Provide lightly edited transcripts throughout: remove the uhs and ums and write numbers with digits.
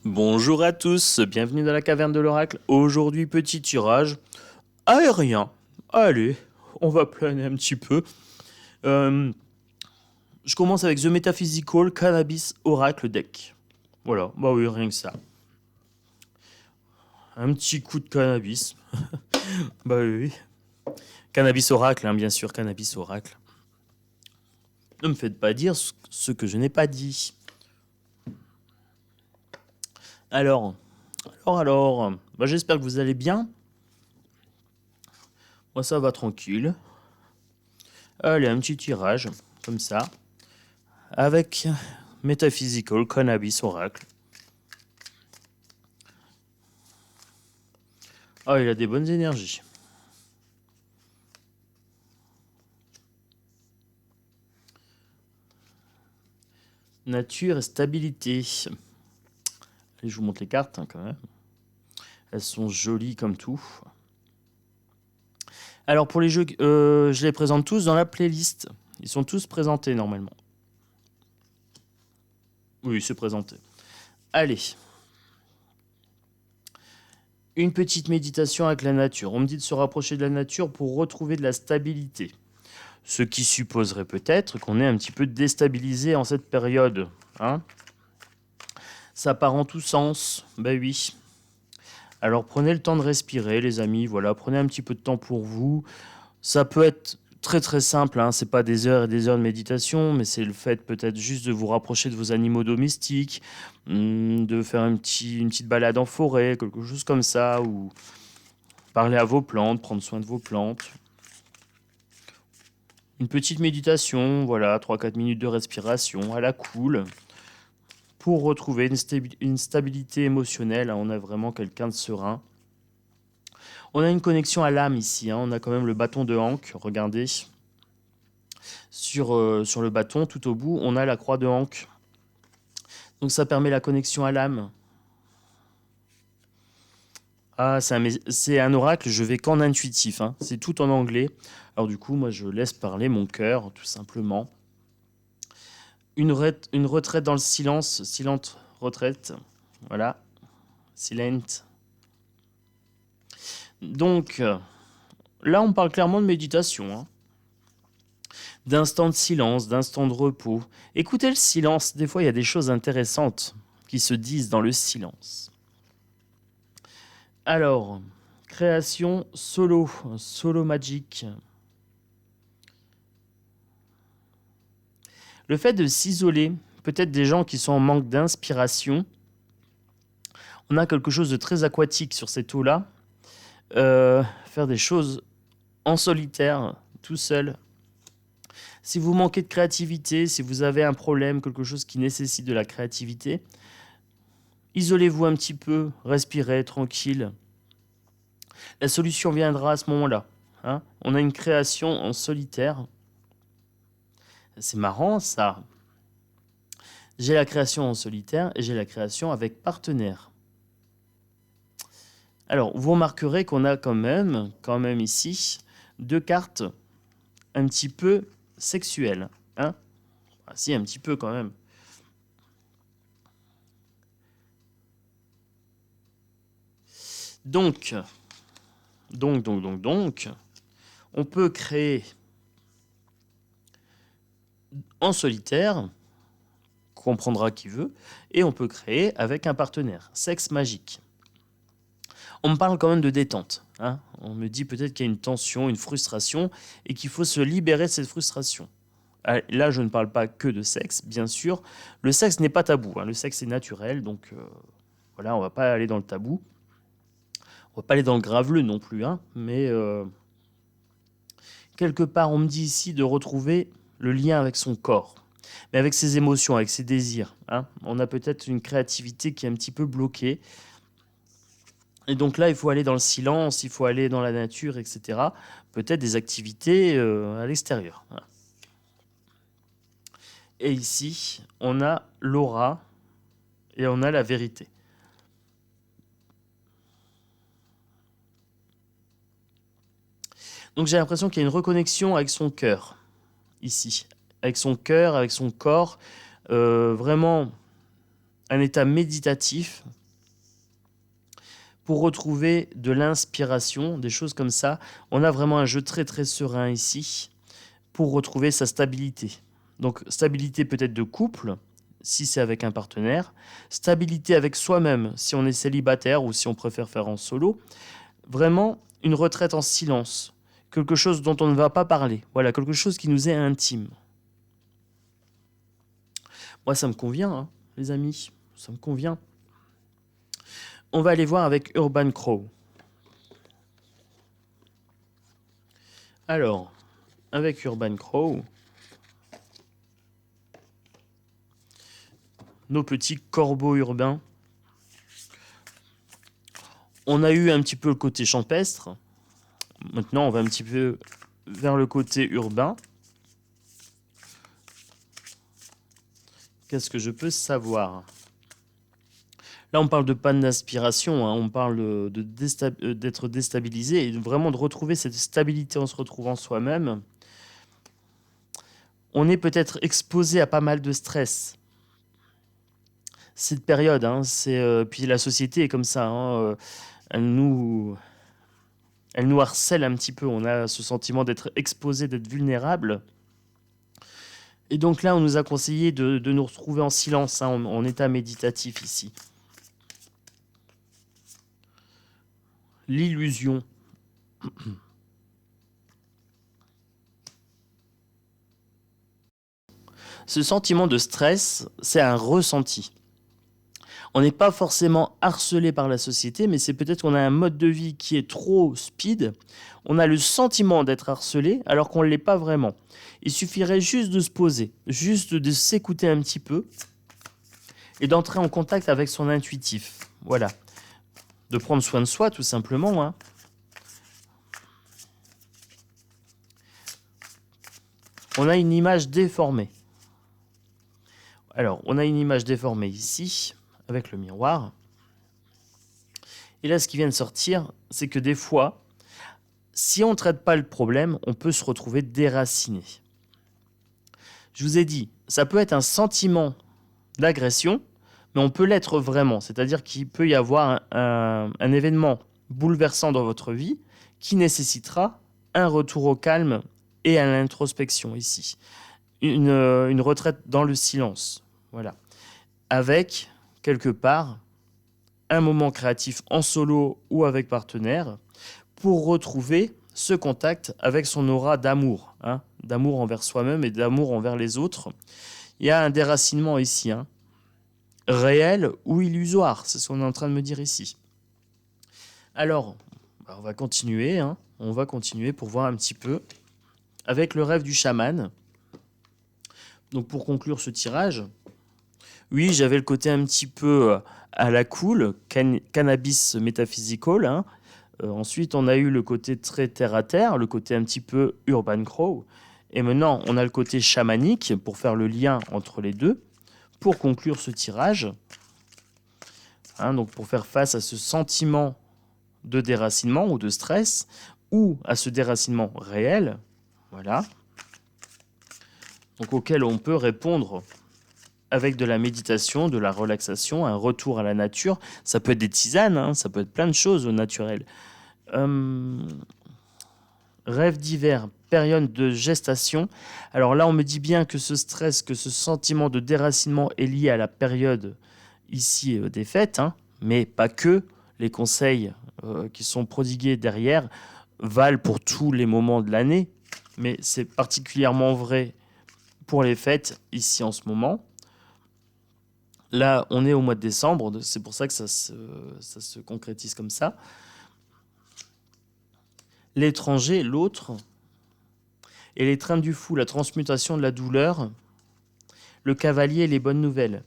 Bonjour à tous, bienvenue dans la caverne de l'oracle. Aujourd'hui, petit tirage aérien. Allez, on va planer un petit peu. Euh, je commence avec The Metaphysical Cannabis Oracle Deck. Voilà, bah oui, rien que ça. Un petit coup de cannabis. Bah oui. Cannabis Oracle, hein, bien sûr, Cannabis Oracle. Ne me faites pas dire ce que je n'ai pas dit. Alors, bah, j'espère que vous allez bien. Moi, ça va tranquille. Allez, un petit tirage, comme ça. Avec Metaphysical Cannabis Oracle. Ah, il a des bonnes énergies. Nature et stabilité. Allez, je vous montre les cartes hein, quand même. Elles sont jolies comme tout. Alors pour les jeux, je les présente tous dans la playlist. Ils sont tous présentés normalement. Oui, c'est présenté. Allez. Une petite méditation avec la nature. On me dit de se rapprocher de la nature pour retrouver de la stabilité. Ce qui supposerait peut-être qu'on est un petit peu déstabilisé en cette période. Hein, ça part en tous sens. Ben oui. Alors prenez le temps de respirer, les amis. Voilà, prenez un petit peu de temps pour vous. Ça peut être très très simple. Hein. C'est pas des heures et des heures de méditation, mais c'est le fait peut-être juste de vous rapprocher de vos animaux domestiques, de faire une petite balade en forêt, quelque chose comme ça, ou parler à vos plantes, prendre soin de vos plantes. Une petite méditation, voilà, 3-4 minutes de respiration à la cool pour retrouver une stabilité émotionnelle. On a vraiment quelqu'un de serein. On a une connexion à l'âme ici. Hein. On a quand même le bâton de Hank. Regardez. Sur le bâton, tout au bout, on a la croix de Hank. Donc ça permet la connexion à l'âme. Ah, c'est un oracle, je vais qu'en intuitif. Hein. C'est tout en anglais. Alors du coup, moi, je laisse parler mon cœur, tout simplement. Une retraite dans le silence. Silente retraite. Voilà. Silent. Donc, là, on parle clairement de méditation. Hein. D'instant de silence, d'instant de repos. Écoutez le silence. Des fois, il y a des choses intéressantes qui se disent dans le silence. Alors, création solo magique. Le fait de s'isoler, peut-être des gens qui sont en manque d'inspiration. On a quelque chose de très aquatique sur cette eau-là. Faire des choses en solitaire, tout seul. Si vous manquez de créativité, si vous avez un problème, quelque chose qui nécessite de la créativité, isolez-vous un petit peu, respirez tranquille. La solution viendra à ce moment-là. Hein. On a une création en solitaire. C'est marrant ça. J'ai la création en solitaire et j'ai la création avec partenaire. Alors, vous remarquerez qu'on a quand même ici, deux cartes un petit peu sexuelles. Hein. Ah, si, un petit peu quand même. Donc, on peut créer en solitaire, comprendra qui veut, et on peut créer avec un partenaire, sexe magique. On me parle quand même de détente. Hein. On me dit peut-être qu'il y a une tension, une frustration, et qu'il faut se libérer de cette frustration. Là, je ne parle pas que de sexe, bien sûr. Le sexe n'est pas tabou. Hein. Le sexe est naturel, donc voilà, on ne va pas aller dans le tabou. On ne va pas aller dans le graveleux non plus, hein, mais quelque part, on me dit ici de retrouver le lien avec son corps, mais avec ses émotions, avec ses désirs. Hein. On a peut-être une créativité qui est un petit peu bloquée. Et donc là, il faut aller dans le silence, il faut aller dans la nature, etc. Peut-être des activités à l'extérieur. Voilà. Et ici, on a l'aura et on a la vérité. Donc j'ai l'impression qu'il y a une reconnexion avec son cœur, ici. Avec son cœur, avec son corps. Vraiment un état méditatif pour retrouver de l'inspiration, des choses comme ça. On a vraiment un jeu très très serein ici pour retrouver sa stabilité. Donc stabilité peut-être de couple, si c'est avec un partenaire, stabilité avec soi-même, si on est célibataire ou si on préfère faire en solo. Vraiment une retraite en silence, quelque chose dont on ne va pas parler. Voilà, quelque chose qui nous est intime. Moi, ça me convient, hein, les amis, ça me convient. On va aller voir avec Urban Crow. Alors, avec Urban Crow, nos petits corbeaux urbains, on a eu un petit peu le côté champestre. Maintenant, on va un petit peu vers le côté urbain. Qu'est-ce que je peux savoir ? Là, on parle de panne d'inspiration, hein, on parle d'être déstabilisé et vraiment de retrouver cette stabilité en se retrouvant soi-même. On est peut-être exposé à pas mal de stress. Cette période, hein, puis la société est comme ça, hein, elle nous harcèle un petit peu. On a ce sentiment d'être exposé, d'être vulnérable. Et donc là, on nous a conseillé de nous retrouver en silence, hein, en état méditatif ici. L'illusion. Ce sentiment de stress, c'est un ressenti. On n'est pas forcément harcelé par la société, mais c'est peut-être qu'on a un mode de vie qui est trop speed. On a le sentiment d'être harcelé alors qu'on ne l'est pas vraiment. Il suffirait juste de se poser, juste de s'écouter un petit peu et d'entrer en contact avec son intuitif. Voilà. De prendre soin de soi, tout simplement, hein. On a une image déformée. Alors, on a une image déformée ici, avec le miroir. Et là, ce qui vient de sortir, c'est que des fois, si on ne traite pas le problème, on peut se retrouver déraciné. Je vous ai dit, ça peut être un sentiment d'agression, mais on peut l'être vraiment. C'est-à-dire qu'il peut y avoir un événement bouleversant dans votre vie qui nécessitera un retour au calme et à l'introspection ici. Une retraite dans le silence. Voilà. Avec, quelque part, un moment créatif en solo ou avec partenaire pour retrouver ce contact avec son aura d'amour, hein, d'amour envers soi-même et d'amour envers les autres. Il y a un déracinement ici, hein, réel ou illusoire, c'est ce qu'on est en train de me dire ici. Alors, on va continuer, hein, on va continuer pour voir un petit peu avec le rêve du chaman. Donc pour conclure ce tirage, oui, j'avais le côté un petit peu à la cool, cannabis métaphysical, hein. Ensuite, on a eu le côté très terre-à-terre, le côté un petit peu Urban Crow. Et maintenant, on a le côté chamanique pour faire le lien entre les deux. Pour conclure ce tirage, hein, donc pour faire face à ce sentiment de déracinement ou de stress, ou à ce déracinement réel, voilà, donc auquel on peut répondre avec de la méditation, de la relaxation, un retour à la nature. Ça peut être des tisanes, hein, ça peut être plein de choses au naturel. Rêve d'hiver, période de gestation. Alors là, on me dit bien que ce stress, que ce sentiment de déracinement est lié à la période ici des fêtes, hein, mais pas que. Les conseils qui sont prodigués derrière valent pour tous les moments de l'année, mais c'est particulièrement vrai pour les fêtes ici en ce moment. Là, on est au mois de décembre, c'est pour ça que ça se concrétise comme ça. L'étranger, l'autre, et les trains du fou, la transmutation de la douleur, le cavalier, les bonnes nouvelles.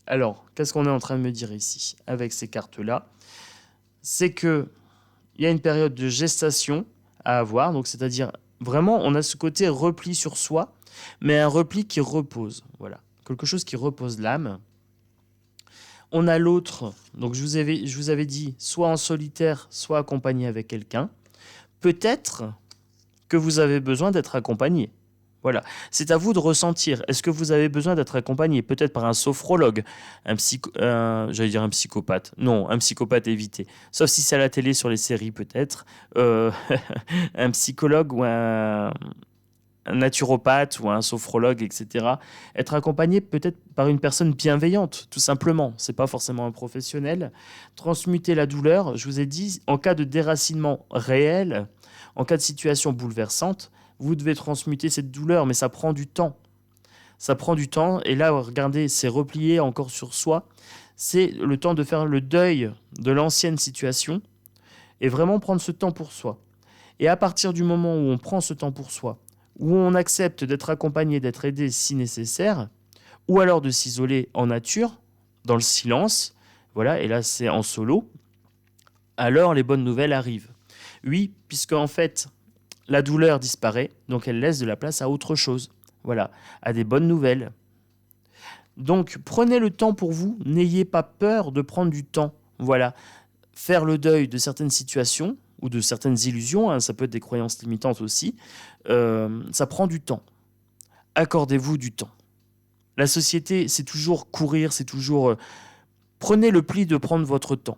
Alors, qu'est-ce qu'on est en train de me dire ici avec ces cartes-là ? C'est qu'il y a une période de gestation à avoir, donc c'est-à-dire vraiment, on a ce côté repli sur soi, mais un repli qui repose, voilà, quelque chose qui repose l'âme. On a l'autre, donc je vous avais dit, soit en solitaire, soit accompagné avec quelqu'un. Peut-être que vous avez besoin d'être accompagné. Voilà, c'est à vous de ressentir. Est-ce que vous avez besoin d'être accompagné peut-être par un sophrologue, j'allais dire un psychopathe. Non, un psychopathe évité. Sauf si c'est à la télé sur les séries peut-être. Euh, un psychologue ou un naturopathe ou un sophrologue, etc. Être accompagné peut-être par une personne bienveillante, tout simplement. C'est pas forcément un professionnel. Transmuter la douleur, je vous ai dit, en cas de déracinement réel, en cas de situation bouleversante, vous devez transmuter cette douleur, mais ça prend du temps. Ça prend du temps, et là, regardez, c'est replié encore sur soi. C'est le temps de faire le deuil de l'ancienne situation et vraiment prendre ce temps pour soi. Et à partir du moment où on prend ce temps pour soi, où on accepte d'être accompagné, d'être aidé si nécessaire, ou alors de s'isoler en nature, dans le silence, voilà, et là c'est en solo, alors les bonnes nouvelles arrivent. Oui, puisque en fait, la douleur disparaît, donc elle laisse de la place à autre chose, voilà, à des bonnes nouvelles. Donc prenez le temps pour vous, n'ayez pas peur de prendre du temps, voilà, faire le deuil de certaines situations, ou de certaines illusions, hein, ça peut être des croyances limitantes aussi, ça prend du temps. Accordez-vous du temps. La société, c'est toujours courir, c'est toujours... prenez le pli de prendre votre temps.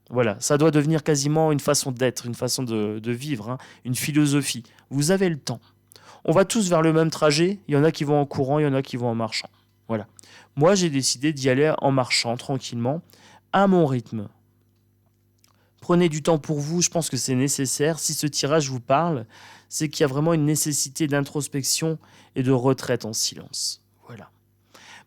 Voilà, ça doit devenir quasiment une façon d'être, une façon de vivre, hein, une philosophie. Vous avez le temps. On va tous vers le même trajet, il y en a qui vont en courant, il y en a qui vont en marchant. Voilà. Moi, j'ai décidé d'y aller en marchant tranquillement, à mon rythme. Prenez du temps pour vous, je pense que c'est nécessaire. Si ce tirage vous parle, c'est qu'il y a vraiment une nécessité d'introspection et de retraite en silence. Voilà.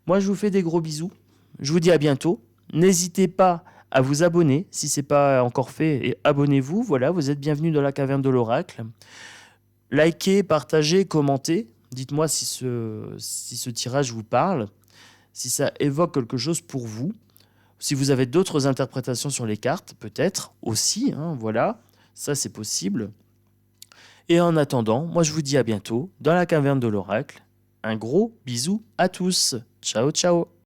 Moi, je vous fais des gros bisous. Je vous dis à bientôt. N'hésitez pas à vous abonner si ce n'est pas encore fait et abonnez-vous. Voilà, vous êtes bienvenus dans la caverne de l'oracle. Likez, partagez, commentez. Dites-moi si ce tirage vous parle, si ça évoque quelque chose pour vous. Si vous avez d'autres interprétations sur les cartes, peut-être aussi, hein, voilà, ça c'est possible. Et en attendant, moi je vous dis à bientôt dans la caverne de l'oracle. Un gros bisou à tous. Ciao, ciao.